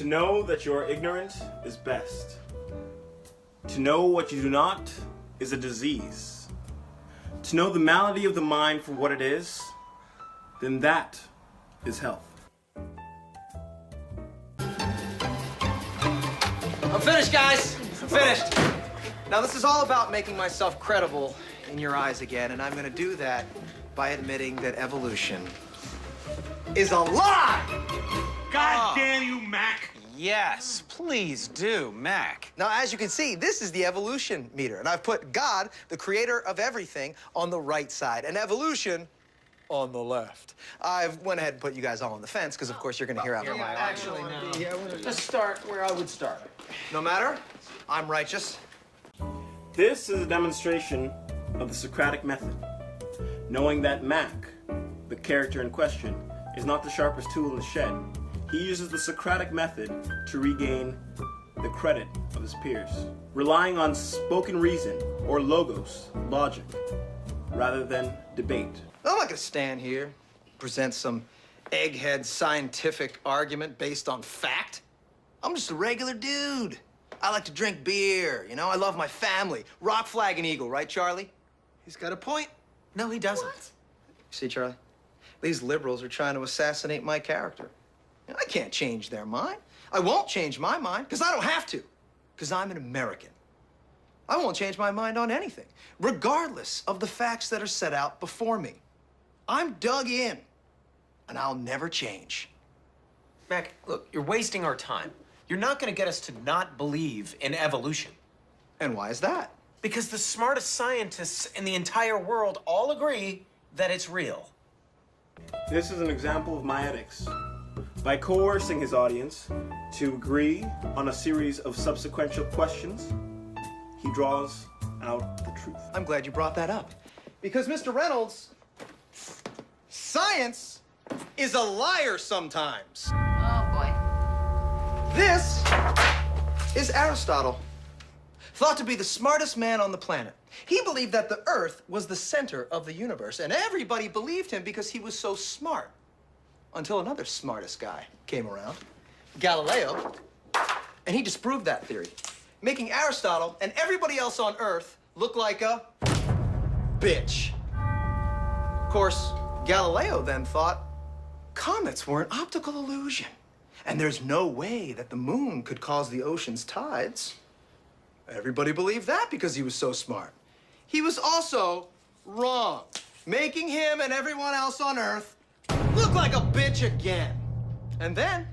To know that you are ignorant is best. To know what you do not is a disease. To know the malady of the mind for what it is, then that is health. I'm finished, guys. I'm finished. Now, this is all about making myself credible in your eyes again, and I'm going to do that by admitting that evolution is a lie! God damn you, Mac! Yes, please do, Mac. Now, as you can see, this is the evolution meter, and I've put God, the creator of everything, on the right side, and evolution on the left. I've went ahead and put you guys all on the fence, because, of course, you're going to hear out my Actually, no. Let's start where I would start. No matter, I'm righteous. This is a demonstration of the Socratic method, knowing that Mac, the character in question, is not the sharpest tool in the shed. He uses the Socratic method to regain the credit of his peers, relying on spoken reason, or logos, logic, rather than debate. I'm not gonna stand here, present some egghead scientific argument based on fact. I'm just a regular dude. I like to drink beer, you know? I love my family. Rock, flag, and eagle, right, Charlie? He's got a point. No, he doesn't. What? See, Charlie? These liberals are trying to assassinate my character. I can't change their mind. I won't change my mind, because I don't have to, because I'm an American. I won't change my mind on anything, regardless of the facts that are set out before me. I'm dug in, and I'll never change. Mac, look, you're wasting our time. You're not going to get us to not believe in evolution. And why is that? Because the smartest scientists in the entire world all agree that it's real. This is an example of my ethics. By coercing his audience to agree on a series of subsequent questions, he draws out the truth. I'm glad you brought that up. Because, Mr. Reynolds, science is a liar sometimes. Oh, boy. This is Aristotle, thought to be the smartest man on the planet. He believed that the Earth was the center of the universe, and everybody believed him because he was so smart. Until another smartest guy came around, Galileo, and he disproved that theory, making Aristotle and everybody else on Earth look like a bitch. Of course, Galileo then thought comets were an optical illusion, and there's no way that the moon could cause the ocean's tides. Everybody believed that because he was so smart. He was also wrong, making him and everyone else on Earth look like a bitch again. And then,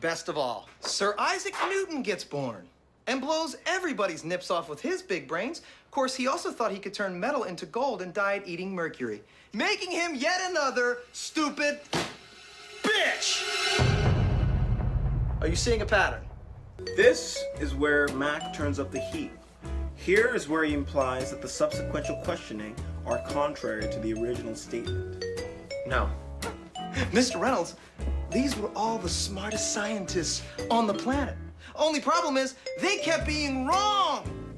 best of all, Sir Isaac Newton gets born and blows everybody's nips off with his big brains. Of course, he also thought he could turn metal into gold and died eating mercury, making him yet another stupid bitch. Are you seeing a pattern? This is where Mac turns up the heat. Here is where he implies that the subsequent questioning are contrary to the original statement. No. Mr. Reynolds, these were all the smartest scientists on the planet. Only problem is, they kept being wrong.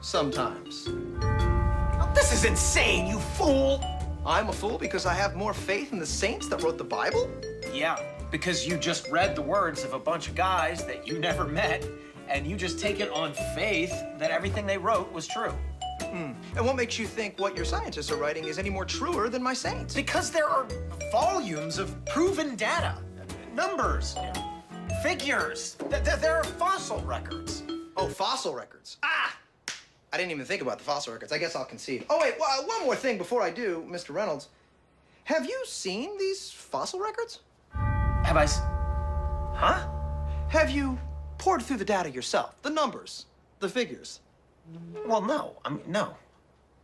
Sometimes. Oh, this is insane, you fool! I'm a fool because I have more faith in the saints that wrote the Bible? Yeah, because you just read the words of a bunch of guys that you never met, and you just take it on faith that everything they wrote was true. And what makes you think what your scientists are writing is any more truer than my saints? Because there are volumes of proven data, numbers, figures. There are fossil records. Oh, fossil records. Ah! I didn't even think about the fossil records. I guess I'll concede. Oh, wait, one more thing before I do, Mr. Reynolds. Have you seen these fossil records? Have I? Huh? Have you poured through the data yourself? The numbers, the figures? Well, no. I mean, no.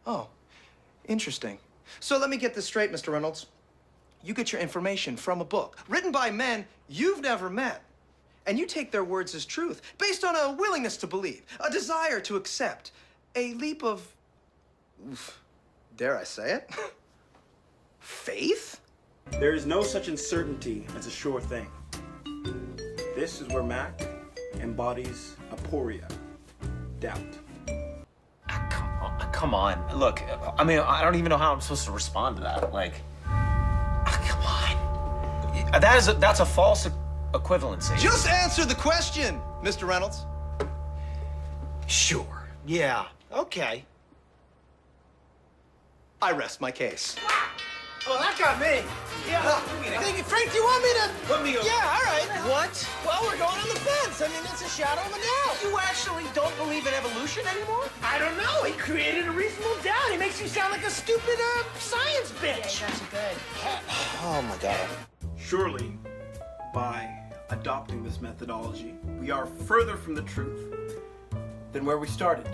Oh, interesting. So let me get this straight, Mr. Reynolds. You get your information from a book written by men you've never met, and you take their words as truth based on a willingness to believe, a desire to accept, a leap of, dare I say it, faith? There is no such uncertainty as a sure thing. This is where Mac embodies aporia, doubt. Come on. Look, I mean, I don't even know how I'm supposed to respond to that. Like, come on. That's a false equivalency. Just answer the question, Mr. Reynolds. Sure. Yeah. Okay. I rest my case. Oh, that got me. Yeah. Frank, do you want me to Put me over. Yeah, all right. What? Well, we're going on the fence. I mean, it's a shadow of a doubt. You actually don't believe in evolution anymore? I don't know. He created a reasonable doubt. He makes you sound like a stupid science bitch. That's good. Oh my God. Surely, by adopting this methodology, we are further from the truth than where we started.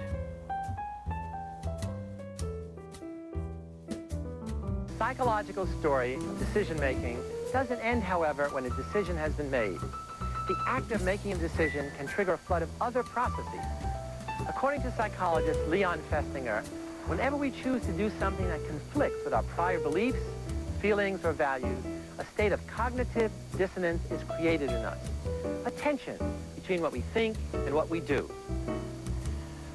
Psychological story of decision-making doesn't end, however, when a decision has been made. The act of making a decision can trigger a flood of other processes. According to psychologist Leon Festinger, whenever we choose to do something that conflicts with our prior beliefs, feelings, or values, a state of cognitive dissonance is created in us, a tension between what we think and what we do.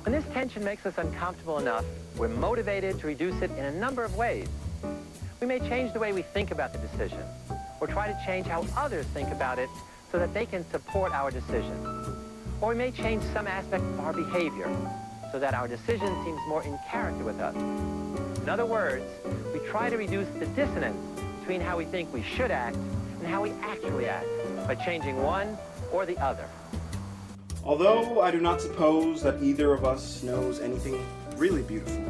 When this tension makes us uncomfortable enough, we're motivated to reduce it in a number of ways. We may change the way we think about the decision, or try to change how others think about it so that they can support our decision. Or we may change some aspect of our behavior so that our decision seems more in character with us. In other words, we try to reduce the dissonance between how we think we should act and how we actually act by changing one or the other. Although I do not suppose that either of us knows anything really beautiful,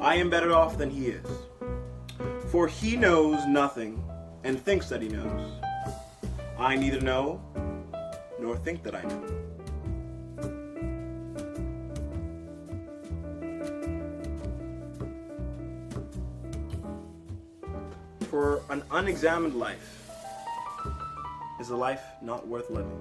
I am better off than he is. For he knows nothing and thinks that he knows. I neither know nor think that I know. For an unexamined life is a life not worth living.